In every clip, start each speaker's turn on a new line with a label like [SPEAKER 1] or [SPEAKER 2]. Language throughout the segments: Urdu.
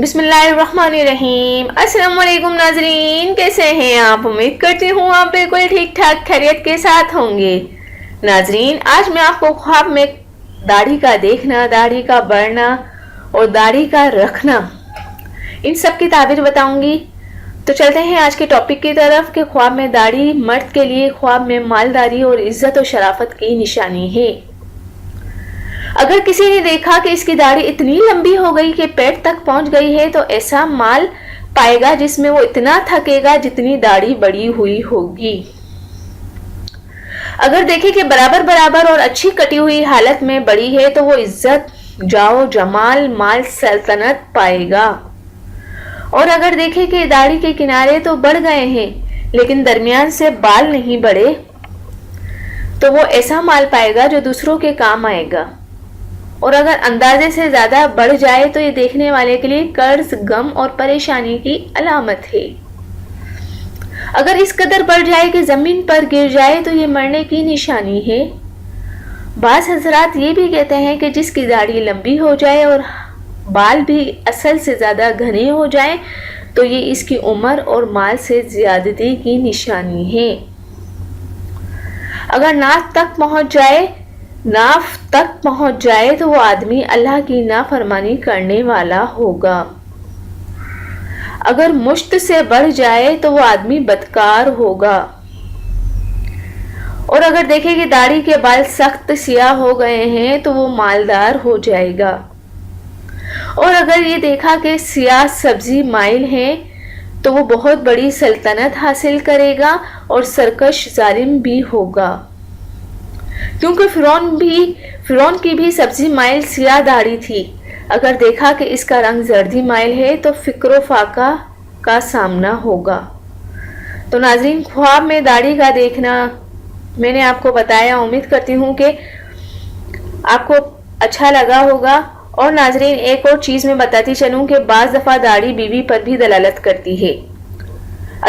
[SPEAKER 1] بسم اللہ الرحمن الرحیم۔ السلام علیکم ناظرین، کیسے ہیں آپ؟ امید کرتی ہوں آپ بالکل ٹھیک ٹھاک خیریت کے ساتھ ہوں گے۔ ناظرین، آج میں آپ کو خواب میں داڑھی کا دیکھنا، داڑھی کا بڑھنا اور داڑھی کا رکھنا، ان سب کی تعبیر بتاؤں گی۔ تو چلتے ہیں آج کے ٹاپک کی طرف کہ خواب میں داڑھی مرد کے لیے خواب میں مالداری اور عزت و شرافت کی نشانی ہے۔ اگر کسی نے دیکھا کہ اس کی داڑھی اتنی لمبی ہو گئی کہ پیٹ تک پہنچ گئی ہے تو ایسا مال پائے گا جس میں وہ اتنا تھکے گا جتنی داڑھی بڑی ہوئی ہوگی۔ اگر دیکھے کہ برابر برابر اور اچھی کٹی ہوئی حالت میں بڑی ہے تو وہ عزت، جاؤ جمال، مال، سلطنت پائے گا۔ اور اگر دیکھے کہ داڑھی کے کنارے تو بڑھ گئے ہیں لیکن درمیان سے بال نہیں بڑھے تو وہ ایسا مال پائے گا جو دوسروں کے کام آئے گا۔ اور اگر اندازے سے زیادہ بڑھ جائے تو یہ دیکھنے والے کے لیے قرض، غم اور پریشانی کی علامت ہے۔ اگر اس قدر بڑھ جائے کہ زمین پر گر جائے تو یہ مرنے کی نشانی ہے۔ بعض حضرات یہ بھی کہتے ہیں کہ جس کی داڑھی لمبی ہو جائے اور بال بھی اصل سے زیادہ گھنے ہو جائیں تو یہ اس کی عمر اور مال سے زیادتی کی نشانی ہے۔ اگر ناف تک پہنچ جائے تو وہ آدمی اللہ کی نافرمانی کرنے والا ہوگا۔ اگر مشت سے بڑھ جائے تو وہ آدمی بدکار ہوگا۔ اور اگر دیکھے کہ داڑھی کے بال سخت سیاہ ہو گئے ہیں تو وہ مالدار ہو جائے گا۔ اور اگر یہ دیکھا کہ سیاہ سبزی مائل ہیں تو وہ بہت بڑی سلطنت حاصل کرے گا اور سرکش ظالم بھی ہوگا، کیونکہ فرعون کی بھی سبزی مائل سیاہ داڑھی تھی۔ اگر دیکھا کہ اس کا رنگ زردی مائل ہے تو فقر و فاقہ کا سامنا ہوگا۔ تو ناظرین، خواب میں داڑھی کا دیکھنا میں نے آپ کو بتایا، امید کرتی ہوں کہ آپ کو اچھا لگا ہوگا۔ اور ناظرین، ایک اور چیز میں بتاتی چلوں کہ بعض دفعہ داڑھی بیوی پر بھی دلالت کرتی ہے،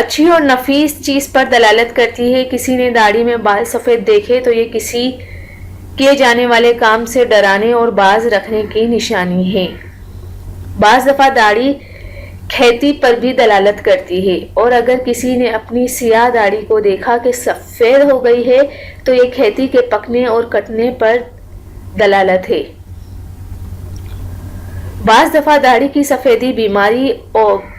[SPEAKER 1] اچھی اور نفیس چیز پر دلالت کرتی ہے۔ کسی نے داڑھی میں بال سفید دیکھے تو یہ کسی کیے جانے والے کام سے ڈرانے اور باز رکھنے کی نشانی ہے۔ بعض دفعہ داڑھی کھیتی پر بھی دلالت کرتی ہے، اور اگر کسی نے اپنی سیاہ داڑھی کو دیکھا کہ سفید ہو گئی ہے تو یہ کھیتی کے پکنے اور کٹنے پر دلالت ہے۔ بعض دفعہ داڑھی کی سفیدی بیماری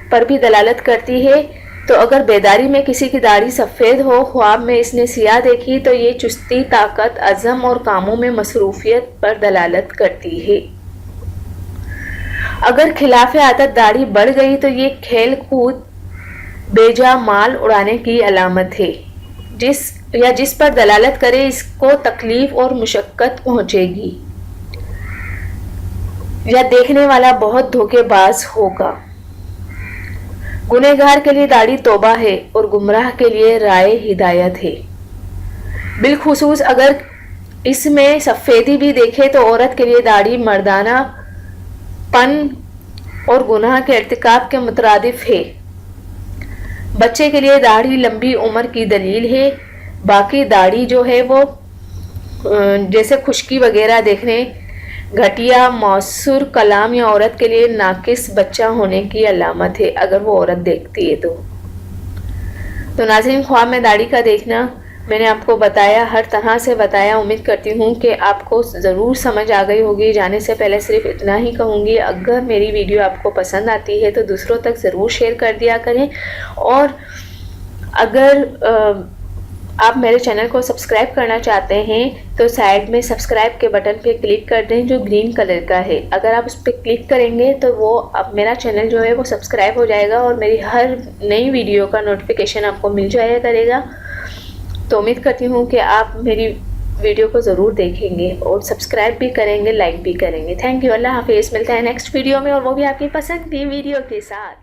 [SPEAKER 1] پر بھی دلالت کرتی ہے، تو اگر بیداری میں کسی کی داڑھی سفید ہو، خواب میں اس نے سیاہ دیکھی تو یہ چستی، طاقت، عزم اور کاموں میں مصروفیت پر دلالت کرتی ہے۔ اگر خلاف عادت داڑھی بڑھ گئی تو یہ کھیل کود، بیجا مال اڑانے کی علامت ہے۔ جس پر دلالت کرے اس کو تکلیف اور مشقت پہنچے گی، یا دیکھنے والا بہت دھوکے باز ہوگا۔ گنہگار کے لیے داڑھی توبہ ہے اور گمراہ کے لیے رائے ہدایت ہے۔ بالخصوص اگر اس میں سفیدی بھی دیکھے تو عورت کے لیے داڑھی مردانہ پن اور گناہ کے ارتکاب کے مترادف ہے۔ بچے کے لیے داڑھی لمبی عمر کی دلیل ہے۔ باقی داڑھی جو ہے وہ جیسے خشکی وغیرہ دیکھنے، گھٹیا مؤثر کلام یا عورت کے لیے ناقص بچہ ہونے کی علامت ہے اگر وہ عورت دیکھتی ہے تو ناظرین، خواب میں داڑھی کا دیکھنا میں نے آپ کو بتایا، ہر طرح سے بتایا۔ امید کرتی ہوں کہ آپ کو ضرور سمجھ آ گئی ہوگی۔ جانے سے پہلے صرف اتنا ہی کہوں گی، اگر میری ویڈیو آپ کو پسند آتی ہے تو دوسروں تک ضرور شیئر کر دیا کریں، اور اگر آپ میرے چینل کو سبسکرائب کرنا چاہتے ہیں تو سائڈ میں سبسکرائب کے بٹن پہ کلک کر دیں جو گرین کلر کا ہے۔ اگر آپ اس پہ کلک کریں گے تو اب میرا چینل جو ہے وہ سبسکرائب ہو جائے گا اور میری ہر نئی ویڈیو کا نوٹیفیکیشن آپ کو مل جایا کرے گا۔ تو امید کرتی ہوں کہ آپ میری ویڈیو کو ضرور دیکھیں گے اور سبسکرائب بھی کریں گے، لائک بھی کریں گے۔ تھینک یو، اللہ حافظ۔ ملتا ہے نیکسٹ ویڈیو میں، اور وہ بھی آپ کی پسند کی ویڈیو کے ساتھ۔